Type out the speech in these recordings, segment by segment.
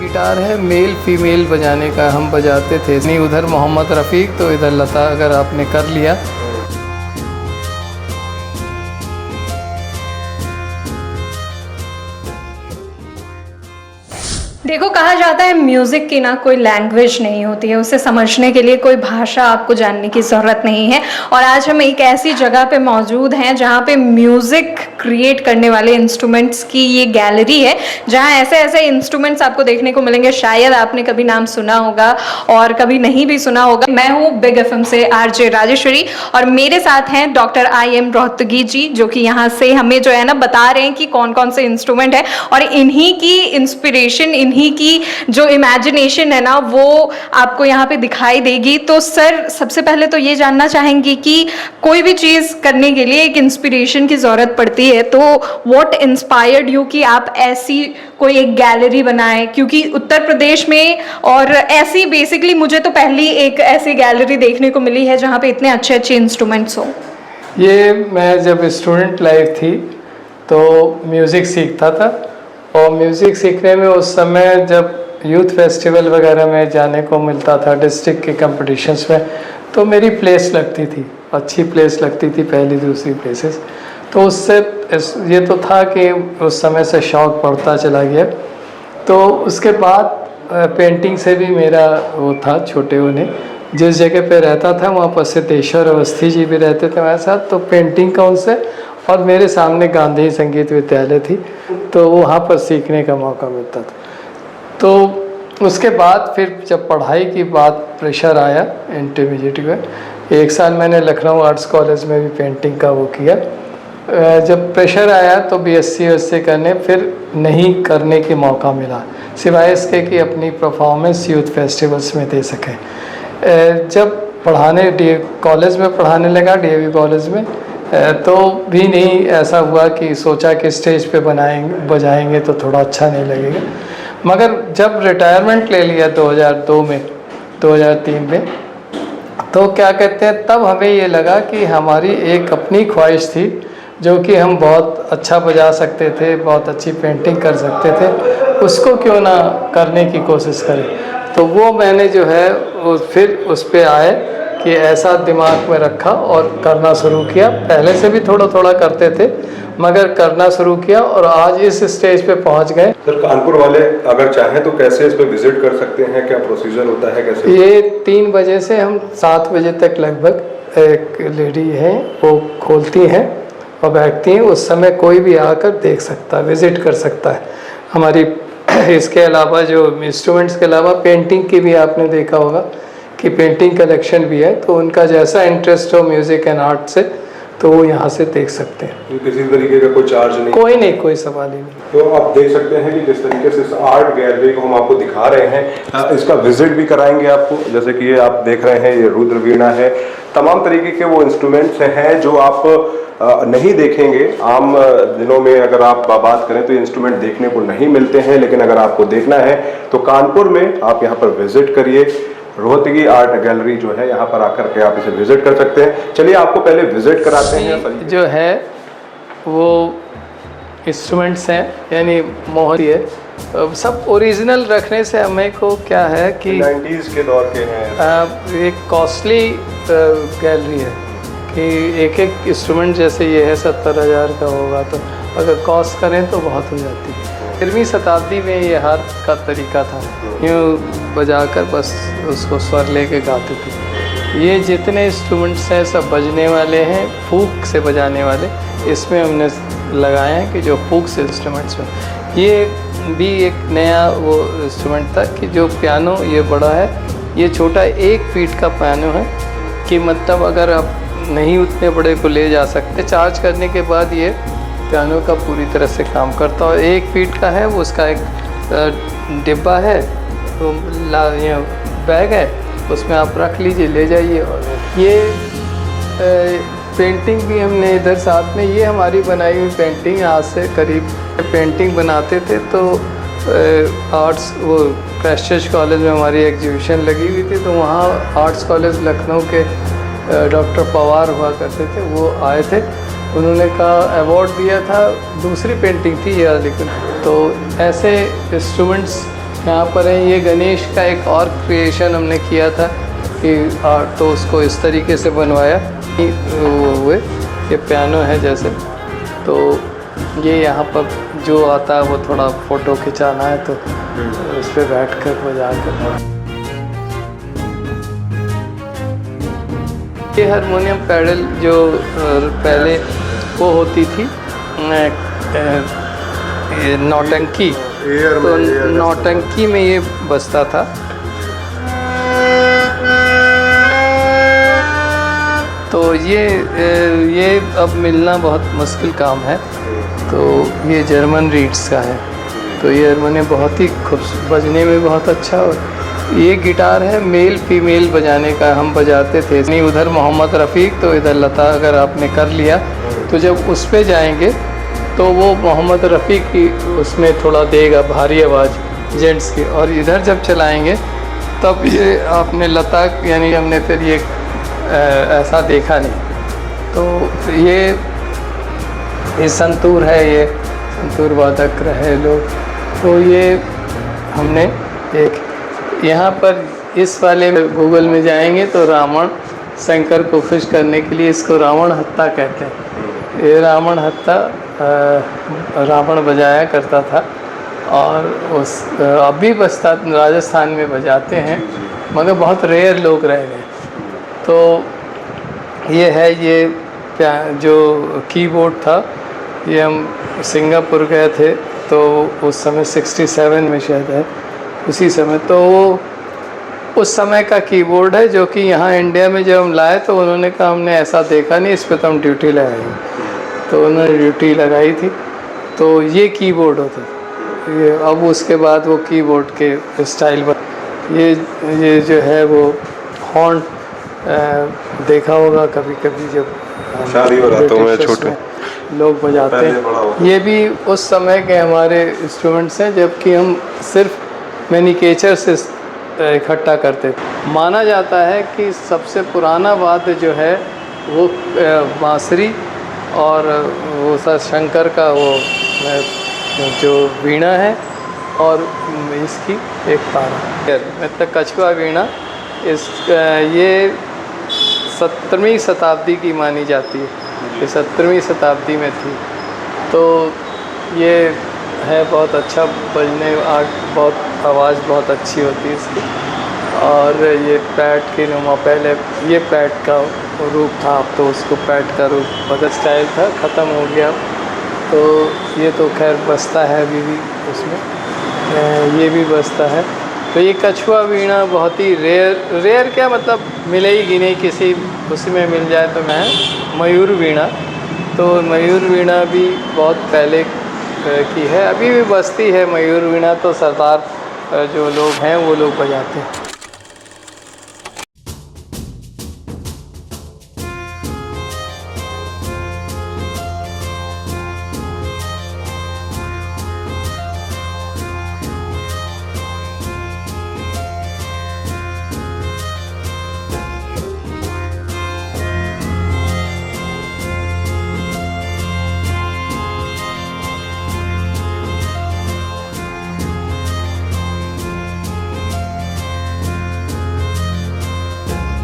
Guitar है male female बजाने का, हम बजाते थे। नहीं उधर मोहम्मद रफ़ीक तो इधर लता, अगर आपने कर लिया। देखो, कहा जाता है म्यूज़िक की ना कोई लैंग्वेज नहीं होती है, उसे समझने के लिए कोई भाषा आपको जानने की ज़रूरत नहीं है। और आज हम एक ऐसी जगह पे मौजूद हैं जहाँ पे म्यूज़िक क्रिएट करने वाले इंस्ट्रूमेंट्स की ये गैलरी है, जहाँ ऐसे ऐसे इंस्ट्रूमेंट्स आपको देखने को मिलेंगे शायद आपने कभी नाम सुना होगा और कभी नहीं भी सुना होगा। मैं हूँ बिग एफएम से आरजे राजेश्वरी और मेरे साथ हैं डॉक्टर IM रोहतगी जी, जो कि यहाँ से हमें जो है ना बता रहे हैं कि कौन कौन से इंस्ट्रूमेंट है और इन्हीं की इंस्पिरेशन, इन्हीं की जो इमेजिनेशन है ना वो आपको यहाँ पे दिखाई देगी। तो सर, सबसे पहले तो ये जानना चाहेंगे कि कोई भी चीज़ करने के लिए एक इंस्पिरेशन की ज़रूरत पड़ती है, तो व्हाट इंस्पायर्ड यू कि आप ऐसी कोई एक गैलरी बनाएं? क्योंकि उत्तर प्रदेश में और ऐसी बेसिकली मुझे तो पहली एक ऐसी गैलरी देखने को मिली है जहाँ पे इतने अच्छे अच्छे इंस्ट्रूमेंट्स हो। ये मैं जब स्टूडेंट लाइफ थी तो म्यूज़िक सीखता था, और म्यूज़िक सीखने में उस समय जब यूथ फेस्टिवल वगैरह में जाने को मिलता था, डिस्ट्रिक्ट के कंपटीशंस में, तो मेरी प्लेस लगती थी, अच्छी प्लेस लगती थी, पहली दूसरी प्लेसेस। तो उससे ये तो था कि उस समय से शौक़ बढ़ता चला गया। तो उसके बाद पेंटिंग से भी मेरा वो था, छोटे होने जिस जगह पे रहता था वहाँ पर सिद्धेश्वर अवस्थी जी भी रहते थे मेरे साथ, तो पेंटिंग का उनसे, और मेरे सामने गांधी संगीत विद्यालय थी तो वहाँ पर सीखने का मौका मिलता था। तो उसके बाद फिर जब पढ़ाई की बात प्रेशर आया इंटरमीडिएट में, 1 साल मैंने लखनऊ आर्ट्स कॉलेज में भी पेंटिंग का वो किया। जब प्रेशर आया तो BSc करने फिर नहीं करने के मौका मिला, सिवाय इसके कि अपनी परफॉर्मेंस यूथ फेस्टिवल्स में दे सकें। जब पढ़ाने कॉलेज में पढ़ाने लगा, DAV कॉलेज में, तो भी नहीं ऐसा हुआ कि सोचा कि स्टेज पे बजाएंगे तो थोड़ा अच्छा नहीं लगेगा। मगर जब रिटायरमेंट ले लिया 2002 में, 2003 में, तो क्या कहते हैं, तब हमें ये लगा कि हमारी एक अपनी ख्वाहिश थी जो कि हम बहुत अच्छा बजा सकते थे, बहुत अच्छी पेंटिंग कर सकते थे, उसको क्यों ना करने की कोशिश करें। तो वो मैंने जो है वो फिर उस पर आए कि ऐसा दिमाग में रखा और करना शुरू किया। पहले से भी थोड़ा थोड़ा करते थे मगर करना शुरू किया और आज इस स्टेज पे पहुंच गए। सर, कानपुर वाले अगर चाहें तो कैसे इस पे विजिट कर सकते हैं, क्या प्रोसीजर होता है, कैसे? ये 3 बजे से हम 7 बजे तक लगभग एक लेडी हैं वो खोलती हैं और बैठती हैं। उस समय कोई भी आकर देख सकता है, विजिट कर सकता है। हमारी इसके अलावा जो इंस्ट्रूमेंट्स के अलावा पेंटिंग की भी आपने देखा होगा कि पेंटिंग कलेक्शन भी है, तो उनका जैसा इंटरेस्ट हो म्यूज़िक एंड आर्ट से तो वो यहाँ से देख सकते हैं। किसी तरीके का कोई चार्ज नहीं? कोई सवाल ही नहीं। तो आप देख सकते हैं कि जिस तरीके से इस आर्ट गैलरी को हम आपको दिखा रहे हैं, इसका विजिट भी कराएंगे आपको। जैसे कि ये आप देख रहे हैं, ये रुद्र वीणा है, तमाम तरीके के वो इंस्ट्रूमेंट्स हैं जो आप नहीं देखेंगे आम दिनों में। अगर आप बात करें तो ये इंस्ट्रूमेंट देखने को नहीं मिलते हैं, लेकिन अगर आपको देखना है तो कानपुर में आप यहाँ पर विजिट करिए। रोहतगी आर्ट गैलरी जो है, यहाँ पर आकर के आप इसे विजिट कर सकते हैं। चलिए आपको पहले विजिट कराते हैं। जो है वो इंस्ट्रूमेंट्स हैं, यानी मोहरी है, सब ओरिजिनल रखने से हमें को क्या है कि 90s के दौर के हैं। एक कॉस्टली गैलरी है कि एक एक इंस्ट्रूमेंट जैसे ये है 70,000 का होगा, तो अगर कॉस्ट करें तो बहुत हो जाती है। 13वीं शताब्दी में ये हाथ का तरीका था, यूँ बजाकर बस उसको स्वर लेके गाते थे। ये जितने इंस्ट्रूमेंट्स हैं सब बजने वाले हैं, फूक से बजाने वाले। इसमें हमने लगाए हैं कि जो फूक से इंस्ट्रूमेंट्स में, ये भी एक नया वो इंस्ट्रूमेंट था कि जो पियानो ये बड़ा है, ये छोटा 1 फीट का पियानो है कि मतलब अगर आप नहीं उतने बड़े को ले जा सकते, चार्ज करने के बाद ये पियानो का पूरी तरह से काम करता है। 1 फीट का है वो, उसका एक डिब्बा है, तो बैग है, उसमें आप रख लीजिए, ले जाइए। और ये पेंटिंग भी हमने इधर साथ में, ये हमारी बनाई हुई पेंटिंग, आज से करीब पेंटिंग बनाते थे तो आर्ट्स वो क्राइस्टचर्च कॉलेज में हमारी एग्जीबिशन लगी हुई थी, तो वहाँ आर्ट्स कॉलेज लखनऊ के डॉक्टर पवार हुआ करते थे, वो आए थे, उन्होंने कहा अवार्ड दिया था, दूसरी पेंटिंग थी यह, लेकिन तो ऐसे इंस्ट्रूमेंट्स यहाँ पर है, ये गणेश का एक और क्रिएशन हमने किया था कि तो उसको इस तरीके से बनवाया हुए। ये पियानो है जैसे, तो ये यहाँ पर जो आता है वो थोड़ा फ़ोटो खिंचाना है तो उस पर बैठ कर बजा कर। ये हारमोनियम पैडल जो पहले वो होती थी नौटंकी, तो नौटंकी में ये बजता था। तो ये अब मिलना बहुत मुश्किल काम है। तो ये जर्मन रीड्स का है, तो ये हारमोनियम बहुत ही बजने में बहुत अच्छा। और ये गिटार है मेल फीमेल बजाने का, हम बजाते थे नहीं, उधर मोहम्मद रफ़ीक तो इधर लता। अगर आपने कर लिया तो जब उस पे जाएंगे तो वो मोहम्मद रफ़ीक की उसमें थोड़ा देगा भारी आवाज़ जेंट्स की, और इधर जब चलाएंगे तब ये आपने लता यानी हमने फिर ये ऐसा देखा नहीं। तो ये संतूर है, ये संतूर वादक रहे लोग। तो ये हमने एक यहाँ पर इस वाले में गूगल में जाएंगे तो रावण शंकर को खुश करने के लिए इसको रावण हत्ता कहते हैं। ये रावण हत्ता रावण बजाया करता था, और उस अभी बजता राजस्थान में बजाते हैं, मगर बहुत रेयर लोग रह गए। तो ये है, ये जो कीबोर्ड था, ये हम सिंगापुर गए थे तो उस समय 67 में शायद है, उसी समय। तो वो उस समय का कीबोर्ड है जो कि यहाँ इंडिया में जब हम लाए तो उन्होंने कहा हमने ऐसा देखा नहीं, इस पर तो हम ड्यूटी लगाएंगे। तो उन्होंने ड्यूटी लगाई थी। तो ये कीबोर्ड होता था ये। अब उसके बाद वो कीबोर्ड के स्टाइल पर ये जो है वो हॉर्न देखा होगा कभी कभी जब शादी बारातों में छोटे लोग बजाते हैं। ये भी उस समय के हमारे इंस्ट्रूमेंट्स हैं, जबकि हम सिर्फ मैनिकेचर से इकट्ठा करते थे। माना जाता है कि सबसे पुराना वाद्य जो है वो बांसुरी और वो शंकर का वो जो वीणा है और इसकी एक तारा, मतलब कछुआ वीणा। ये 17वीं शताब्दी की मानी जाती है, ये 17वीं शताब्दी में थी। तो ये है बहुत अच्छा बजने, बहुत आवाज़ बहुत अच्छी होती है इसकी। और ये पैट की नुमा, पहले ये पैट का रूप था, अब तो उसको पैट का रूप बदल स्टाइल था, ख़त्म हो गया। तो ये तो खैर बजता है अभी भी उसमें, ये भी बजता है। तो ये कछुआ वीणा बहुत ही रेयर क्या मतलब मिले ही गिने किसी उसमें मिल जाए तो मैं मयूर वीणा। तो मयूर वीणा भी बहुत पहले की है, अभी भी बजती है मयूर वीणा। तो सरदार जो लोग हैं वो लोग बजाते हैं।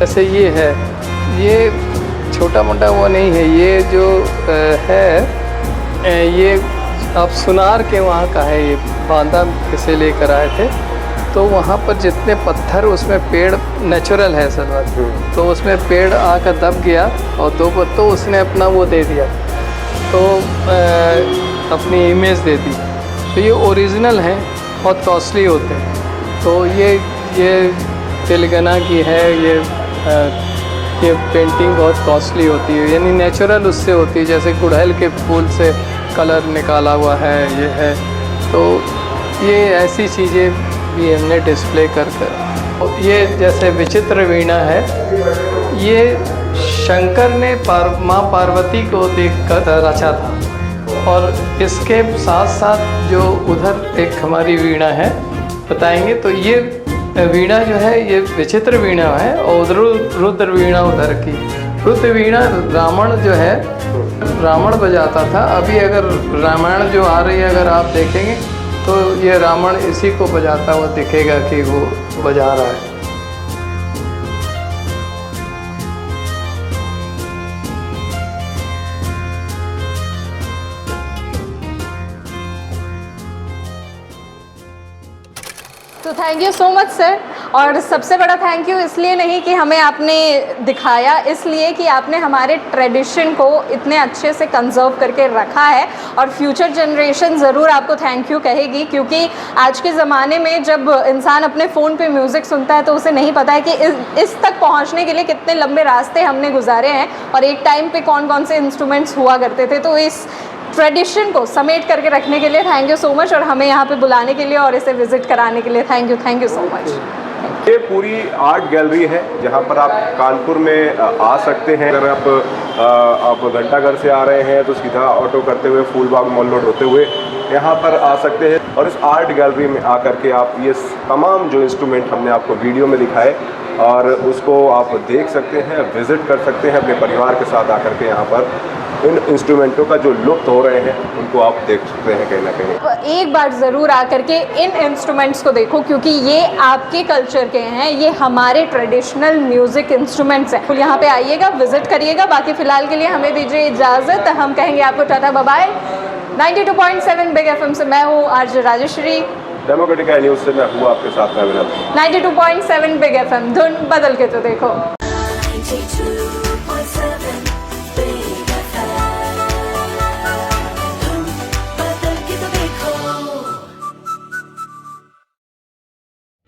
ऐसे ये है, ये छोटा मोटा वो नहीं है, ये जो है ये आप सुनार के वहाँ का है। ये बांदा किसे लेकर आए थे, तो वहाँ पर जितने पत्थर उसमें पेड़ नेचुरल है सलवार, तो उसमें पेड़ आकर दब गया और दो पत्तों उसने अपना वो दे दिया, तो अपनी इमेज दे दी। तो ये ओरिजिनल हैं, बहुत कॉस्टली होते हैं। तो ये तेलंगाना की है, ये पेंटिंग बहुत कॉस्टली होती है, यानी नेचुरल उससे होती है, जैसे गुड़हल के फूल से कलर निकाला हुआ है ये है। तो ये ऐसी चीज़ें भी हमने डिस्प्ले कर ये जैसे विचित्र वीणा है, ये शंकर ने माँ पार्वती को देखकर रचा था। और इसके साथ साथ जो उधर एक हमारी वीणा है बताएंगे, तो ये वीणा जो है ये विचित्र वीणा है, और उधर रुद्र वीणा उधर की। रुद्र वीणा रावण जो है, रावण बजाता था। अभी अगर रामायण जो आ रही है अगर आप देखेंगे तो ये रावण इसी को बजाता हुआ दिखेगा कि वो बजा रहा है। तो thank you so much sir. और सबसे बड़ा थैंक यू इसलिए नहीं कि हमें आपने दिखाया, इसलिए कि आपने हमारे ट्रेडिशन को इतने अच्छे से कंजर्व करके रखा है और फ्यूचर जनरेशन ज़रूर आपको थैंक यू कहेगी, क्योंकि आज के ज़माने में जब इंसान अपने फ़ोन पे म्यूज़िक सुनता है तो उसे नहीं पता है कि इस तक पहुंचने के लिए कितने लंबे रास्ते हमने गुजारे हैं और एक टाइम पे कौन कौन से इंस्ट्रूमेंट्स हुआ करते थे। तो इस ट्रेडिशन को समेट करके रखने के लिए थैंक यू सो मच, और हमें यहाँ पे बुलाने के लिए और इसे विजिट कराने के लिए थैंक यू सो मच। ये पूरी आर्ट गैलरी है जहाँ पर आप कानपुर में आ सकते हैं। अगर आप घंटाघर से आ रहे हैं तो सीधा ऑटो करते हुए फूलबाग मॉल रोड होते हुए यहाँ पर आ सकते हैं और इस आर्ट गैलरी में आकर के आप ये तमाम जो इंस्ट्रूमेंट हमने आपको वीडियो में दिखाए और उसको आप देख सकते हैं, विज़िट कर सकते हैं अपने परिवार के साथ आकर के। यहाँ पर इन इंस्ट्रूमेंटों का जो लुप्त हो रहे हैं उनको आप देख सकते हैं कहीं ना कहीं। एक बार ज़रूर आकर के इन इंस्ट्रूमेंट्स को देखो, क्योंकि ये आपके कल्चर के हैं, ये हमारे ट्रेडिशनल म्यूज़िक इंस्ट्रूमेंट्स हैं। तो यहाँ पे आइएगा, विजिट करिएगा। बाकी फ़िलहाल के लिए हमें दीजिए इजाज़त, हम कहेंगे आपको टाटा बाय। 92.7 बिग एफएम से मैं हूँ आरजे राजेश्वरी, डेमोक्रेटिक न्यूज़ से मैं हूँ आपके साथ में विनोद। 92.7 बिग एफएम, धुन बदल के तो देखो। 92.7 Big FM, धुन बदल के तो देखो।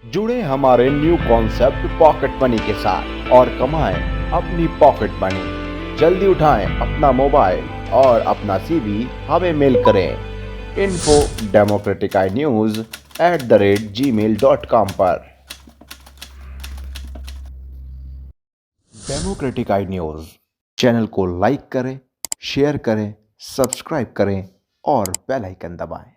जुड़े हमारे न्यू कॉन्सेप्ट पॉकेट मनी के साथ और कमाएं अपनी पॉकेट मनी। जल्दी उठाएं अपना मोबाइल और अपना CV हमें मेल करें info@democraticnews@gmail.com पर। डेमोक्रेटिक आई न्यूज़ चैनल को लाइक करें, शेयर करें, सब्सक्राइब करें और बेल आइकन दबाएं।